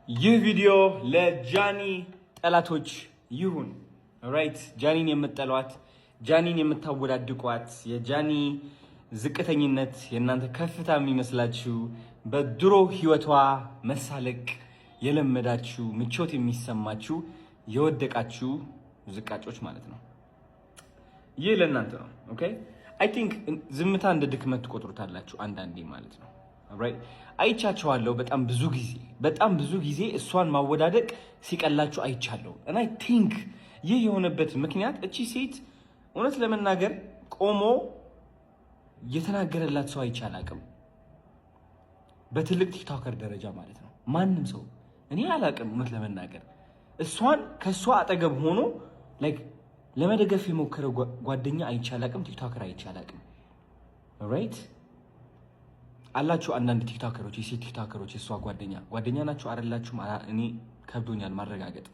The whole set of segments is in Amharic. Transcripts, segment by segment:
ይህ ቪዲዮ ለጃኒ ጠላቶች ይሁን። ራይት ጃኒን የምትጠሏት፣ ጃኒን የምታወዳድቋት፣ የጃኒ ዝቅተኝነት የእናንተ ከፍታ የሚመስላችሁ፣ በድሮ ህይወቷ መሳለቅ የለመዳችሁ፣ ምቾት የሚሰማችሁ የወደቃችሁ ዝቃጮች ማለት ነው። ይህ ለእናንተ ነው። ኦኬ አይ ቲንክ ዝምታ እንደ ድክመት ትቆጥሩታላችሁ አንዳንዴ ማለት ነው። አይቻቸዋለሁ በጣም ብዙ ጊዜ እሷን ማወዳደቅ ሲቀላችሁ አይቻለሁ። እና አይ ቲንክ ይህ የሆነበት ምክንያት እቺ ሴት እውነት ለመናገር ቆሞ የተናገረላት ሰው አይቻል አቅም በትልቅ ቲክቶከር ደረጃ ማለት ነው። ማንም ሰው እኔ አላቅም እውነት ለመናገር እሷን ከሷ አጠገብ ሆኖ ላይክ ለመደገፍ የሞከረ ጓደኛ አይቻል አቅም፣ ቲክቶከር አይቻል አቅም። ራይት አላችሁ አንዳንድ ቲክቶከሮች፣ የሴት ቲክቶከሮች የሷ ጓደኛ ናችሁ አይደላችሁም? እኔ ከብዶኛል ማረጋገጥ።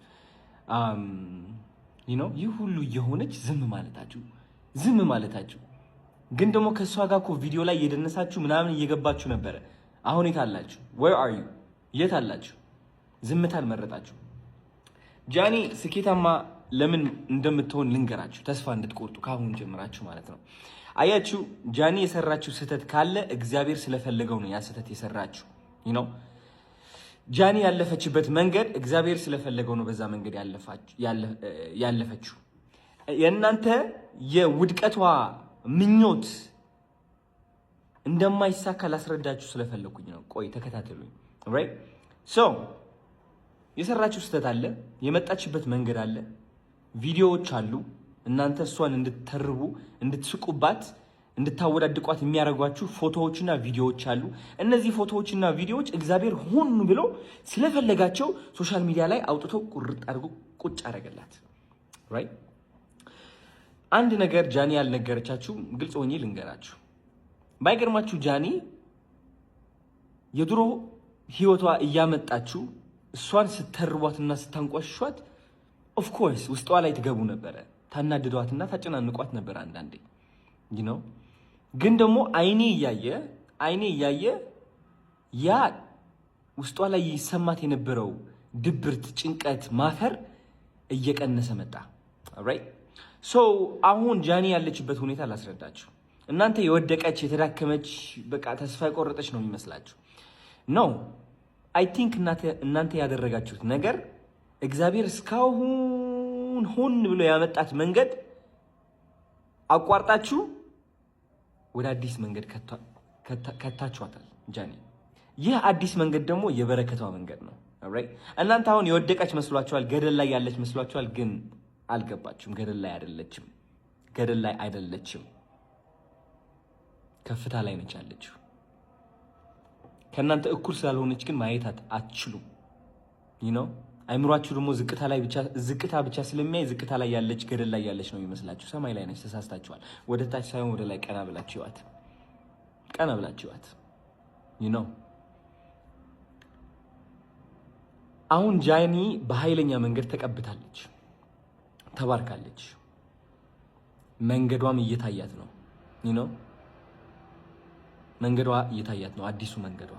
ይህ ሁሉ የሆነች ዝም ማለታችሁ ግን ደግሞ ከሷ ጋር እኮ ቪዲዮ ላይ እየደነሳችሁ ምናምን እየገባችሁ ነበረ። አሁን የት አላችሁ? where are you? የት አላችሁ? ዝምታን መረጣችሁ። ጃኒ ስኬታማ ለምን እንደምትሆን ልንገራችሁ፣ ተስፋ እንድትቆርጡ ካሁን ጀምራችሁ ማለት ነው። አያችሁ ጃኒ የሰራችሁ ስህተት ካለ እግዚአብሔር ስለፈለገው ነው ያ ስህተት የሰራችሁ። ጃኒ ያለፈችበት መንገድ እግዚአብሔር ስለፈለገው ነው በዛ መንገድ ያለፈችው። የእናንተ የውድቀቷ ምኞት እንደማይሳካ ላስረዳችሁ ስለፈለኩኝ ነው። ቆይ ተከታተሉኝ። ራይት ሶ የሰራችሁ ስህተት አለ፣ የመጣችበት መንገድ አለ፣ ቪዲዮዎች አሉ። እናንተ እሷን እንድትተርቡ፣ እንድትስቁባት፣ እንድታወዳድቋት የሚያደርጓችሁ ፎቶዎችና ቪዲዮዎች አሉ። እነዚህ ፎቶዎችና ቪዲዮዎች እግዚአብሔር ሆን ብሎ ስለፈለጋቸው ሶሻል ሚዲያ ላይ አውጥቶ ቁርጥ አድርጎ ቁጭ አደረገላት። ራይት አንድ ነገር ጃኒ ያልነገረቻችሁ ግልጽ ሆኜ ልንገራችሁ። ባይገርማችሁ ጃኒ የድሮ ህይወቷ እያመጣችሁ እሷን ስተርቧትና ስታንቋሿት ኦፍኮርስ ውስጧ ላይ ትገቡ ነበረ፣ ታናድዷትና ታጨናንቋት ነበር አንዳንዴ ግን ደግሞ አይኔ እያየ ያ ውስጧ ላይ ይሰማት የነበረው ድብርት፣ ጭንቀት፣ ማፈር እየቀነሰ መጣ። ኦልራይት ሶ አሁን ጃኒ ያለችበት ሁኔታ ላስረዳችሁ። እናንተ የወደቀች የተዳከመች በቃ ተስፋ የቆረጠች ነው የሚመስላችሁ። ኖ አይ ቲንክ እናንተ ያደረጋችሁት ነገር እግዚአብሔር እስካሁን ሆን ብሎ ያመጣት መንገድ አቋርጣችሁ ወደ አዲስ መንገድ ከታችኋታል ጃኒ። ይህ አዲስ መንገድ ደግሞ የበረከቷ መንገድ ነው። ኦልራይት እናንተ አሁን የወደቀች መስሏችኋል፣ ገደል ላይ ያለች መስሏችኋል። ግን አልገባችሁም። ገደል ላይ አይደለችም። ከፍታ ላይ ነች ያለችው። ከእናንተ እኩል ስላልሆነች ግን ማየት አትችሉም። አይምሯችሁ ደግሞ ዝቅታ ብቻ ስለሚያይ ዝቅታ ላይ ያለች ገደል ላይ ያለች ነው የሚመስላችሁ። ሰማይ ላይ ነች። ተሳስታችኋል። ወደ ታች ሳይሆን ወደ ላይ ቀና ብላችኋት አሁን ጃኒ በኃይለኛ መንገድ ተቀብታለች፣ ተባርካለች። መንገዷም እየታያት ነው። መንገዷ እየታያት ነው፣ አዲሱ መንገዷ።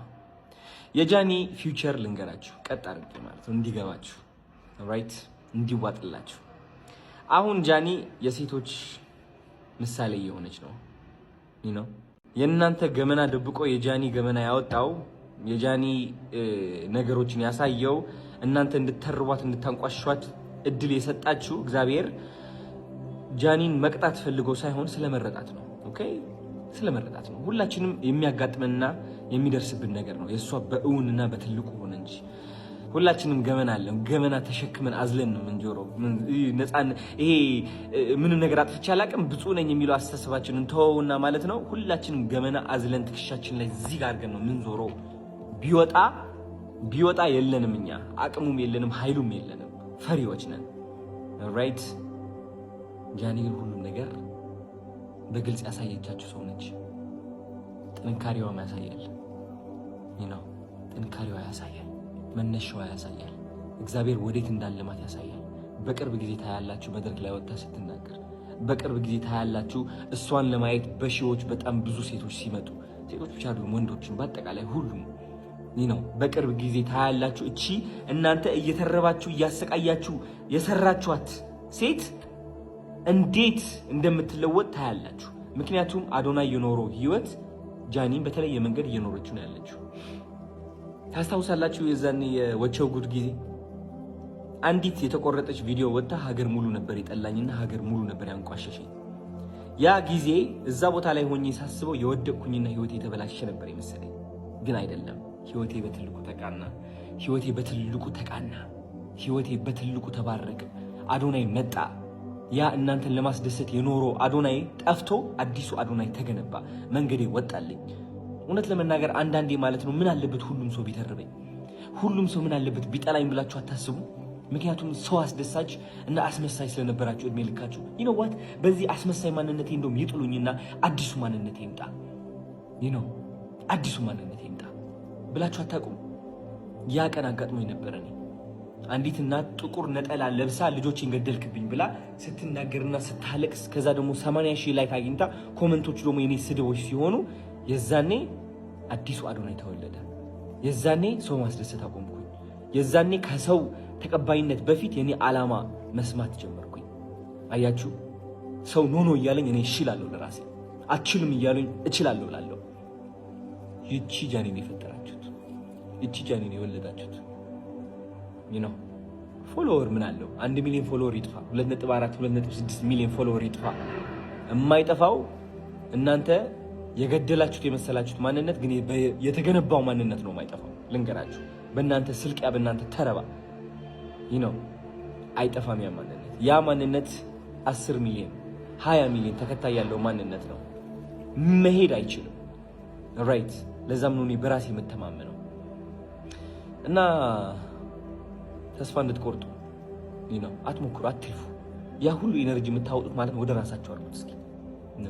የጃኒ ፊውቸር ልንገራችሁ ቀጥ አድርጌ ማለት ነው እንዲገባችሁ፣ ራይት እንዲዋጥላችሁ። አሁን ጃኒ የሴቶች ምሳሌ እየሆነች ነው። የእናንተ ገመና ደብቆ የጃኒ ገመና ያወጣው፣ የጃኒ ነገሮችን ያሳየው፣ እናንተ እንድትተርቧት እንድታንቋሿት እድል የሰጣችሁ እግዚአብሔር ጃኒን መቅጣት ፈልጎ ሳይሆን ስለመረጣት ነው። ኦኬ ስለመረጣት ነው። ሁላችንም የሚያጋጥመንና የሚደርስብን ነገር ነው። የእሷ በእውንና በትልቁ ሆነ እንጂ ሁላችንም ገመና አለን። ገመና ተሸክመን አዝለን ነው ምንጆረው። ይሄ ምንም ነገር አጥፍቼ አላውቅም ብፁዕ ነኝ የሚለው አስተሳሰባችንን ተወውና ማለት ነው። ሁላችንም ገመና አዝለን ትከሻችን ላይ እዚህ ጋር አድርገን ነው ምንዞረው። ቢወጣ የለንም፣ እኛ አቅሙም የለንም፣ ኃይሉም የለንም፣ ፈሪዎች ነን። ራይት ጃኒ ግን ሁሉም ነገር በግልጽ ያሳየቻችሁ ሰው ነች። ጥንካሬዋም ያሳያል። ጥንካሬዋ ያሳያል፣ መነሻዋ ያሳያል፣ እግዚአብሔር ወዴት እንዳለማት ያሳያል። በቅርብ ጊዜ ታያላችሁ መድረክ ላይ ወጣ ስትናገር። በቅርብ ጊዜ ታያላችሁ እሷን ለማየት በሺዎች በጣም ብዙ ሴቶች ሲመጡ፣ ሴቶች ብቻ አይደሉም ወንዶችም፣ በአጠቃላይ ሁሉም ነው በቅርብ ጊዜ ታያላችሁ። እቺ እናንተ እየተረባችሁ እያሰቃያችሁ የሰራችኋት ሴት እንዴት እንደምትለወጥ ታያላችሁ። ምክንያቱም አዶናይ የኖረው ህይወት ጃኒን በተለየ መንገድ እየኖረችው ነው ያለችው። ታስታውሳላችሁ የዛኔ የወቸው ጉድ ጊዜ አንዲት የተቆረጠች ቪዲዮ ወጣ ሀገር ሙሉ ነበር የጠላኝና ሀገር ሙሉ ነበር ያንቋሸሸኝ። ያ ጊዜ እዛ ቦታ ላይ ሆኜ ሳስበው የወደቅኩኝና ህይወቴ የተበላሸ ነበር የመሰለኝ። ግን አይደለም። ህይወቴ በትልቁ ተቃና፣ ህይወቴ በትልቁ ተቃና፣ ህይወቴ በትልቁ ተባረከ። አዶናይ መጣ። ያ እናንተን ለማስደሰት የኖረው አዶናይ ጠፍቶ አዲሱ አዶናይ ተገነባ። መንገዴ ወጣልኝ። እውነት ለመናገር አንዳንዴ ማለት ነው ምን አለበት ሁሉም ሰው ቢተርበኝ፣ ሁሉም ሰው ምን አለበት ቢጠላኝ ብላችሁ አታስቡ? ምክንያቱም ሰው አስደሳች እና አስመሳይ ስለነበራችሁ እድሜ ልካችሁ ዋት በዚህ አስመሳይ ማንነቴ እንደውም ይጥሉኝና አዲሱ ማንነቴ ይምጣ፣ አዲሱ ማንነቴ ይምጣ ብላችሁ አታውቁም? ያ ቀን አጋጥሞኝ ነበር። እኔ አንዲት እናት ጥቁር ነጠላ ለብሳ ልጆችን ገደልክብኝ ብላ ስትናገርና ስታለቅስ ከዛ ደግሞ 80,000 ላይክ አግኝታ ኮመንቶቹ ደግሞ የኔ ስድቦች ሲሆኑ የዛኔ አዲሱ አዶናይ ተወለደ። የዛኔ ሰው ማስደሰት አቆምኩኝ። የዛኔ ከሰው ተቀባይነት በፊት የኔ ዓላማ መስማት ጀመርኩኝ። አያችሁ ሰው ኖኖ እያለኝ እኔ እችላለሁ ለራሴ፣ አችልም እያለኝ እችላለሁ እላለሁ። ይቺ ጃኒን የፈጠራችሁት፣ ይቺ ጃኒን የወለዳችሁት ፎሎወር ምን አለው? 1 ሚሊዮን ፎሎወር ይጥፋ፣ 2.4 2.6 ሚሊዮን ፎሎወር ይጥፋ። የማይጠፋው እናንተ የገደላችሁት የመሰላችሁት ማንነት ግን የተገነባው ማንነት ነው የማይጠፋው። ልንገራችሁ በእናንተ ስልቂያ በእናንተ ተረባ አይጠፋም። ያ ማንነት 10 ሚሊዮን 20 ሚሊዮን ተከታይ ያለው ማንነት ነው። መሄድ አይችልም። ራይት። ለዛም ነው እኔ በራሴ የምተማመነው እና ተስፋ እንድትቆርጡ አትሞክሩ፣ አትልፉ። ያ ሁሉ ኢነርጂ የምታወጡት ማለት ወደ ራሳችሁ አድርጉት። እስኪ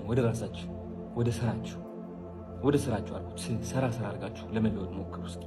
ወደ ራሳችሁ፣ ወደ ስራችሁ አድርጉት። ሰራ አድርጋችሁ ለመለወጥ ሞክሩ እስኪ።